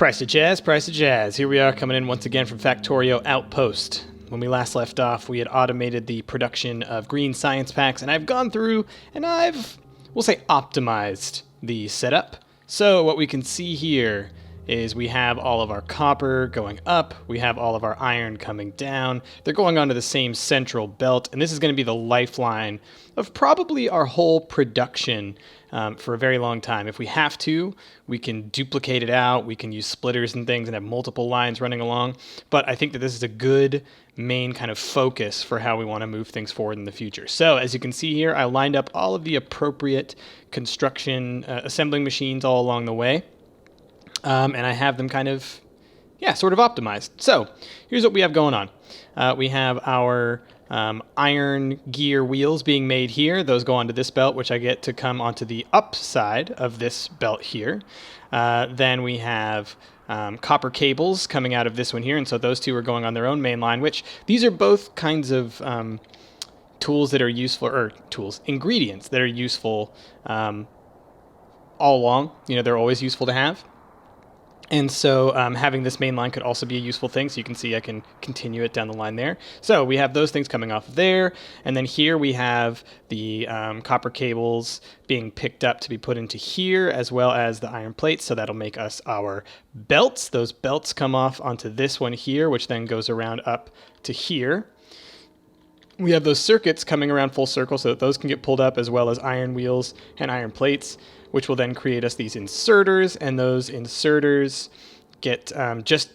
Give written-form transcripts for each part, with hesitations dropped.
Price of jazz, price of jazz. Here we are coming in once again from Factorio Outpost. When we last left off, we had automated the production of green science packs, and I've gone through and we'll say, optimized the setup. So what we can see here is we have all of our copper going up, we have all of our iron coming down. They're going onto the same central belt, and this is going to be the lifeline of probably our whole production for a very long time. If we have to, we can duplicate it out, we can use splitters and things and have multiple lines running along, but I think that this is a good main kind of focus for how we want to move things forward in the future. So as you can see here, I lined up all of the appropriate construction assembling machines all along the way. And I have them kind of, sort of optimized. So here's what we have going on. We have our iron gear wheels being made here. Those go onto this belt, which I get to come onto the upside of this belt here. Then we have copper cables coming out of this one here. And so those two are going on their own main line, which these are both kinds of tools that are useful, or ingredients that are useful all along. You know, they're always useful to have. And so having this main line could also be a useful thing. So you can see I can continue it down the line there. So we have those things coming off there. And then here we have the copper cables being picked up to be put into here, as well as the iron plates. So that'll make us our belts. Those belts come off onto this one here, which then goes around up to here. We have those circuits coming around full circle so that those can get pulled up, as well as iron wheels and iron plates, which will then create us these inserters, and those inserters get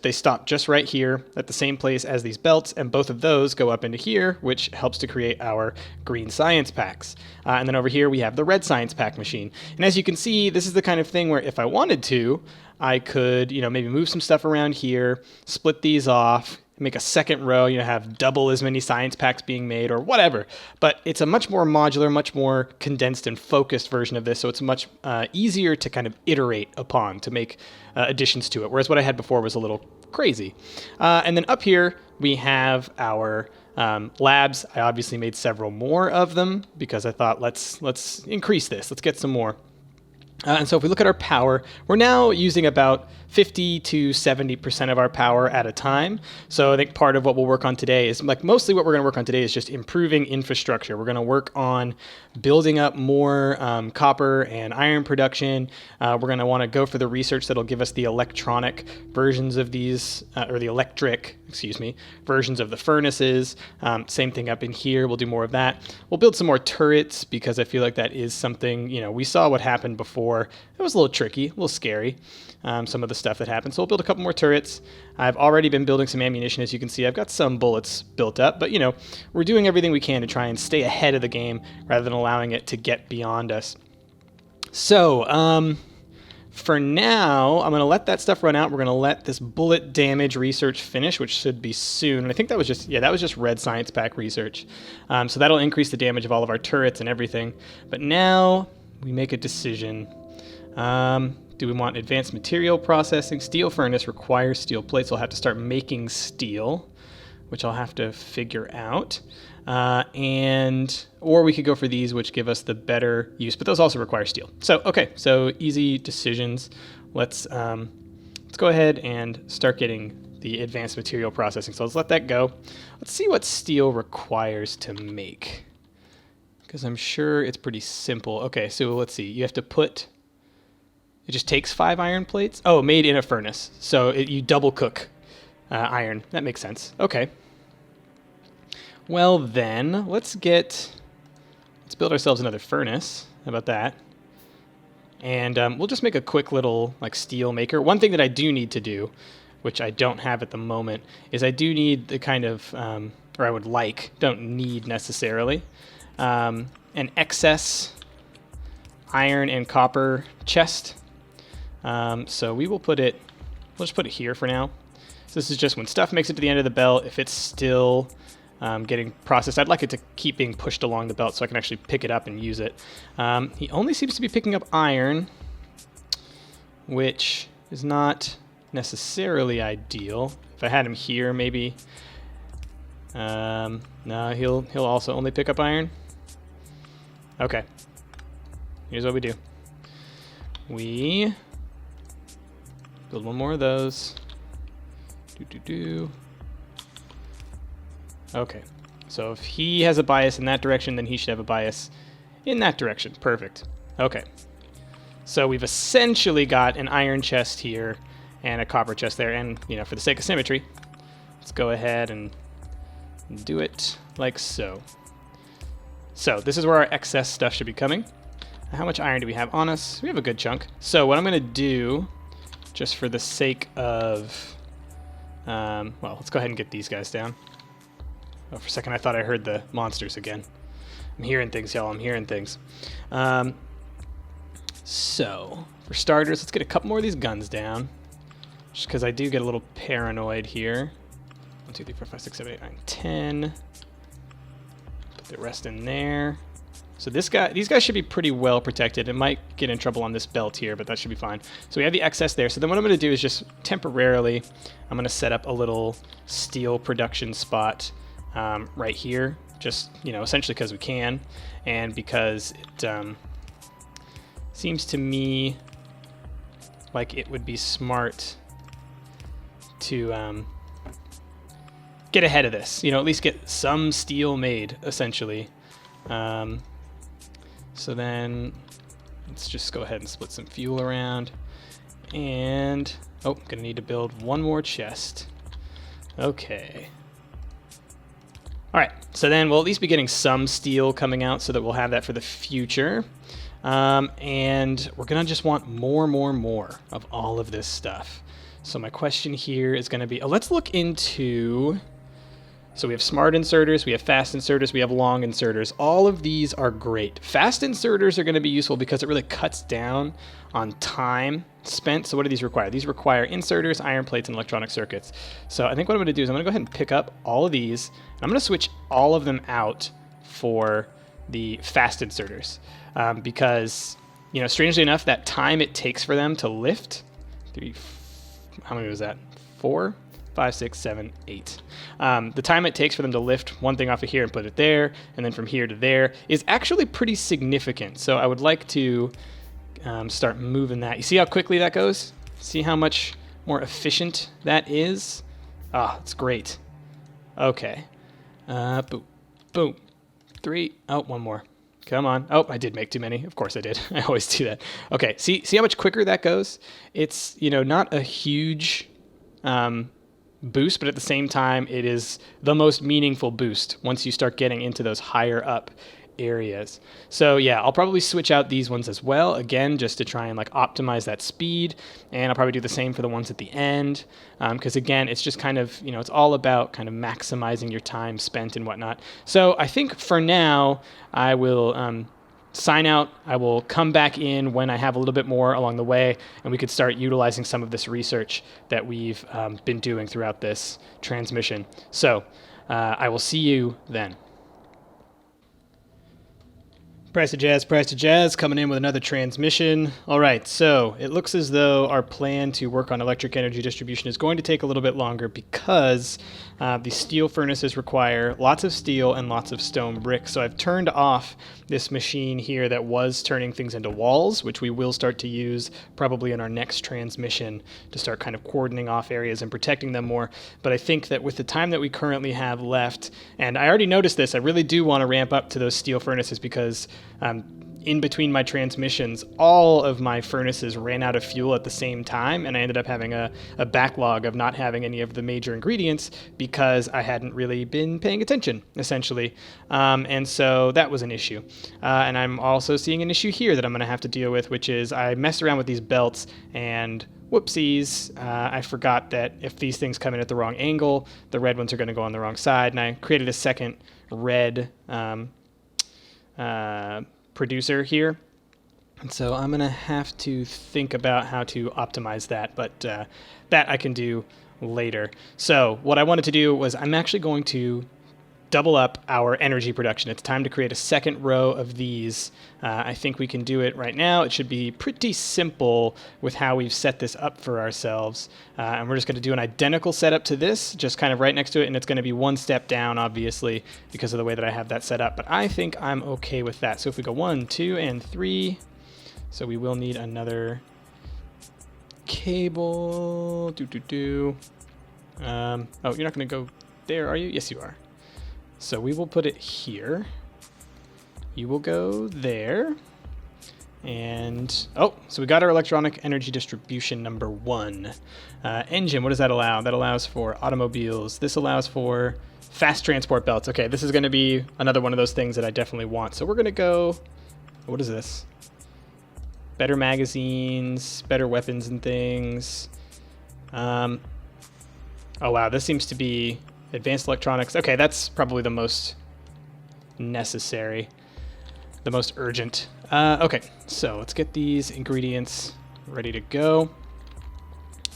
they stop just right here at the same place as these belts, and both of those go up into here, which helps to create our green science packs. And then over here we have the red science pack machine. And as you can see, this is the kind of thing where if I wanted to, I could, maybe move some stuff around here, split these off, make a second row, have double as many science packs being made or whatever. But it's a much more modular, much more condensed and focused version of this. So it's much easier to kind of iterate upon, to make additions to it. Whereas what I had before was a little crazy. And then up here, we have our labs. I obviously made several more of them because I thought, let's increase this. Let's get some more. And so if we look at our power, we're now using about 50 to 70% of our power at a time. So I think part of what we'll work on today is, mostly what we're going to work on today is just improving infrastructure. We're going to work on building up more copper and iron production. We're going to want to go for the research that'll give us the electronic versions of these, or the electric, versions of the furnaces. Same thing up in here. We'll do more of that. We'll build some more turrets because I feel like that is something, we saw what happened before. It was a little tricky, a little scary, some of the stuff that happened. So we'll build a couple more turrets. I've already been building some ammunition. As you can see, I've got some bullets built up, but we're doing everything we can to try and stay ahead of the game rather than allowing it to get beyond us. So, for now, I'm going to let that stuff run out. We're going to let this bullet damage research finish, which should be soon. And I think that was just red science pack research. So that'll increase the damage of all of our turrets and everything. But now we make a decision. Do we want advanced material processing? Steel furnace requires steel plates. We'll have to start making steel, which I'll have to figure out. Or we could go for these, which give us the better use, but those also require steel. So, okay, so easy decisions. Let's go ahead and start getting the advanced material processing. So let's let that go. Let's see what steel requires to make, because I'm sure it's pretty simple. Okay, so let's see. You have to put... It just takes 5 iron plates? Oh, made in a furnace. So you double cook iron. That makes sense. Okay. Well then, let's build ourselves another furnace. How about that? And we'll just make a quick little steel maker. One thing that I do need to do, which I don't have at the moment, is I do need the kind of, or I would don't need necessarily, an excess iron and copper chest. So we'll just put it here for now. So this is just when stuff makes it to the end of the belt. If it's still getting processed, I'd like it to keep being pushed along the belt so I can actually pick it up and use it. He only seems to be picking up iron, which is not necessarily ideal. If I had him here, maybe. No, he'll also only pick up iron. Okay. Here's what we do. We Build one more of those. Okay, so if he has a bias in that direction, then he should have a bias in that direction. Perfect. Okay, so we've essentially got an iron chest here and a copper chest there, and for the sake of symmetry, let's go ahead and do it like so. So this is where our excess stuff should be coming. How much iron do we have on us? We have a good chunk. So what I'm going to do, just for the sake of, well, let's go ahead and get these guys down. Oh, for a second I thought I heard the monsters again. I'm hearing things, y'all. I'm hearing things. So for starters, let's get a couple more of these guns down, just because I do get a little paranoid here. 1, 2, 3, 4, 5, 6, 7, 8, 9, 10. Put the rest in there. So these guys should be pretty well protected. It might get in trouble on this belt here, but that should be fine. So we have the excess there. So then what I'm going to do is just temporarily, I'm going to set up a little steel production spot right here, just essentially because we can, and because it seems to me like it would be smart to get ahead of this. At least get some steel made, essentially. So then let's just go ahead and split some fuel around. And, gonna need to build one more chest. Okay. All right, so then we'll at least be getting some steel coming out so that we'll have that for the future. And we're gonna just want more of all of this stuff. So my question here is gonna be, let's look into, so we have smart inserters, we have fast inserters, we have long inserters. All of these are great. Fast inserters are going to be useful because it really cuts down on time spent. So what do these require? These require inserters, iron plates, and electronic circuits. So I think what I'm going to do is I'm going to go ahead and pick up all of these, and I'm going to switch all of them out for the fast inserters. Because, strangely enough, that time it takes for them to lift, how many was that? 4? 5, 6, 7, 8. The time it takes for them to lift one thing off of here and put it there, and then from here to there, is actually pretty significant. So I would like to start moving that. You see how quickly that goes? See how much more efficient that is? It's great. Okay. Boom. Boom. 3. One more. Come on. I did make too many. Of course I did. I always do that. Okay. See how much quicker that goes? It's, not a huge boost, but at the same time, it is the most meaningful boost once you start getting into those higher up areas. So yeah, I'll probably switch out these ones as well, again, just to try and optimize that speed. And I'll probably do the same for the ones at the end, because again, it's just kind of, it's all about kind of maximizing your time spent and whatnot. So I think for now, I will sign out. I will come back in when I have a little bit more along the way, and we could start utilizing some of this research that we've been doing throughout this transmission. So I will see you then. Price of Jazz coming in with another transmission. All right, so it looks as though our plan to work on electric energy distribution is going to take a little bit longer because the steel furnaces require lots of steel and lots of stone bricks. So I've turned off this machine here that was turning things into walls, which we will start to use probably in our next transmission to start kind of cordoning off areas and protecting them more. But I think that with the time that we currently have left, and I already noticed this, I really do want to ramp up to those steel furnaces because in between my transmissions, all of my furnaces ran out of fuel at the same time, and I ended up having a backlog of not having any of the major ingredients because I hadn't really been paying attention, essentially. And so that was an issue. And I'm also seeing an issue here that I'm going to have to deal with, which is I messed around with these belts, and whoopsies, I forgot that if these things come in at the wrong angle, the red ones are going to go on the wrong side, and I created a second red producer here. And so I'm going to have to think about how to optimize that, but that I can do later. So what I wanted to do was I'm actually going to double up our energy production. It's time to create a second row of these. I think we can do it right now. It should be pretty simple with how we've set this up for ourselves. And we're just going to do an identical setup to this, just kind of right next to it, and it's going to be one step down, obviously, because of the way that I have that set up. But I think I'm okay with that. So if we go 1, 2, and 3, so we will need another cable. Oh, you're not going to go there, are you? Yes, you are. So we will put it here. You will go there. And, oh, so we got our electronic energy distribution number 1. Engine, what does that allow? That allows for automobiles. This allows for fast transport belts. Okay, this is going to be another one of those things that I definitely want. So we're going to go, what is this? Better magazines, better weapons and things. Oh, wow, this seems to be advanced electronics. Okay, that's probably the most necessary, the most urgent. Okay, so let's get these ingredients ready to go.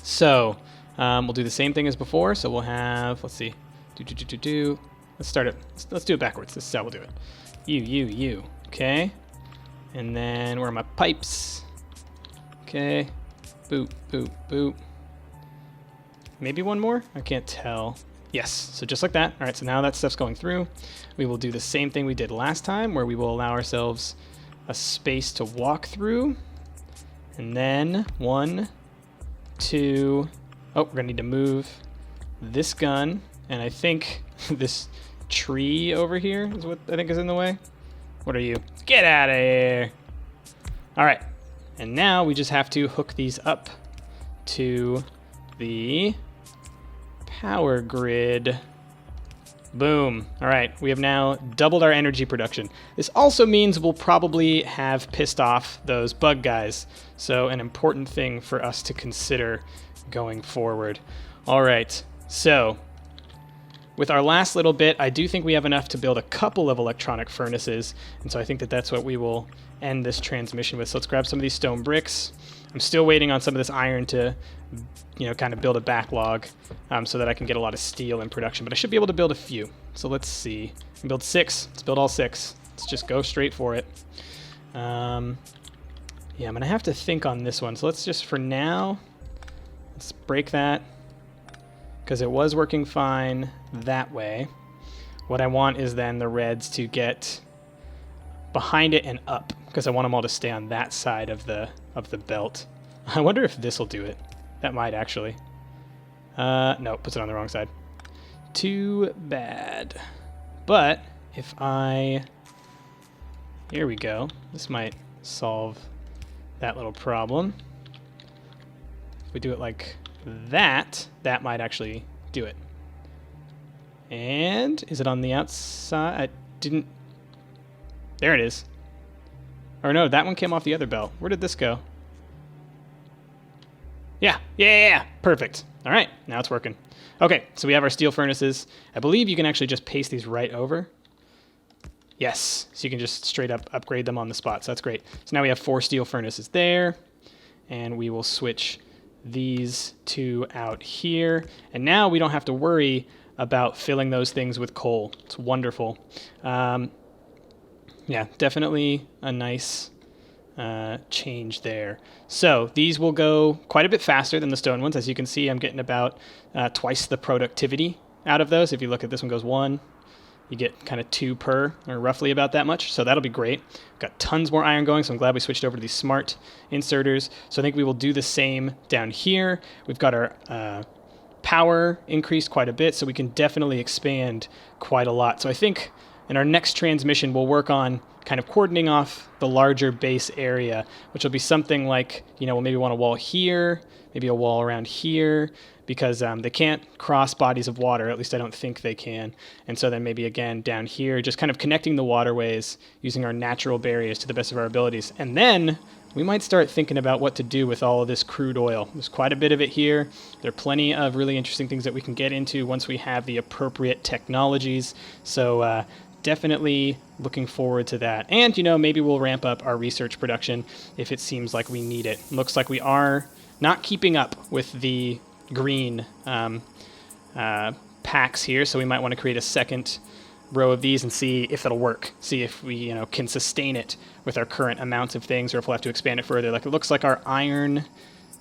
So we'll do the same thing as before. So we'll have, let's see, let's start it. Let's do it backwards. This is how we'll do it. You. Okay. And then where are my pipes? Okay. Boop. Maybe one more? I can't tell. Yes, so just like that. All right, so now that stuff's going through. We will do the same thing we did last time, where we will allow ourselves a space to walk through. And then 1, 2. Oh, we're gonna need to move this gun. And I think this tree over here is what I think is in the way. What are you? Get out of here. All right, and now we just have to hook these up to the power grid. Boom. All right, we have now doubled our energy production. This also means we'll probably have pissed off those bug guys. So an important thing for us to consider going forward. All right, so with our last little bit, I do think we have enough to build a couple of electronic furnaces. And so I think that that's what we will end this transmission with. So let's grab some of these stone bricks. I'm still waiting on some of this iron to, kind of build a backlog so that I can get a lot of steel in production. But I should be able to build a few. So let's see. I can build 6. Let's build all 6. Let's just go straight for it. Yeah, I'm going to have to think on this one. So let's just, for now, let's break that, because it was working fine that way. What I want is then the reds to get behind it and up, because I want them all to stay on that side of the belt. I wonder if this will do it. That might actually. No, puts it on the wrong side. Too bad. But if I... Here we go. This might solve that little problem. If we do it like that, that might actually do it. And is it on the outside? I didn't... There it is. Or no, that one came off the other belt. Where did this go? Yeah. Perfect. All right, now it's working. Okay, so we have our steel furnaces. I believe you can actually just paste these right over. Yes, so you can just straight up upgrade them on the spot. So that's great. So now we have 4 steel furnaces there, and we will switch these 2 out here. And now we don't have to worry about filling those things with coal. It's wonderful. Yeah, definitely a nice change there. So these will go quite a bit faster than the stone ones. As you can see, I'm getting about twice the productivity out of those. If you look at this one goes 1, you get kind of 2 per, or roughly about that much. So that'll be great. Got tons more iron going, so I'm glad we switched over to these smart inserters. So I think we will do the same down here. We've got our power increased quite a bit, so we can definitely expand quite a lot. So I think in our next transmission, we'll work on kind of cordoning off the larger base area, which will be something like, we'll maybe want a wall here, maybe a wall around here, because they can't cross bodies of water, at least I don't think they can. And so then maybe again down here, just kind of connecting the waterways using our natural barriers to the best of our abilities. And then we might start thinking about what to do with all of this crude oil. There's quite a bit of it here. There are plenty of really interesting things that we can get into once we have the appropriate technologies. So definitely looking forward to that. And, maybe we'll ramp up our research production if it seems like we need it. Looks like we are not keeping up with the green packs here, so we might want to create a second row of these and see if it'll work. See if we, can sustain it with our current amounts of things, or if we'll have to expand it further. Like, it looks like our iron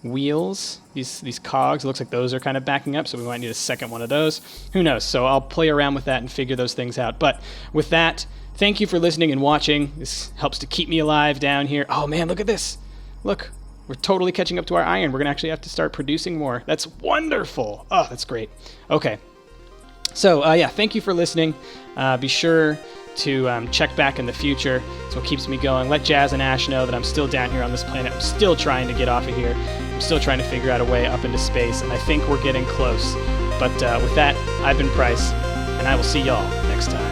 wheels, these cogs, it looks like those are kind of backing up, so we might need a second one of those. Who knows? So I'll play around with that and figure those things out. But with that, thank you for listening and watching. This helps to keep me alive down here. Oh man, look at this. Look, We're totally catching up to our iron. We're going to actually have to start producing more. That's wonderful. Oh, that's great. Okay. So, yeah, thank you for listening. Be sure to check back in the future. It's what keeps me going. Let Jazz and Ash know that I'm still down here on this planet. I'm still trying to get off of here. I'm still trying to figure out a way up into space, and I think we're getting close. But with that, I've been Price, and I will see y'all next time.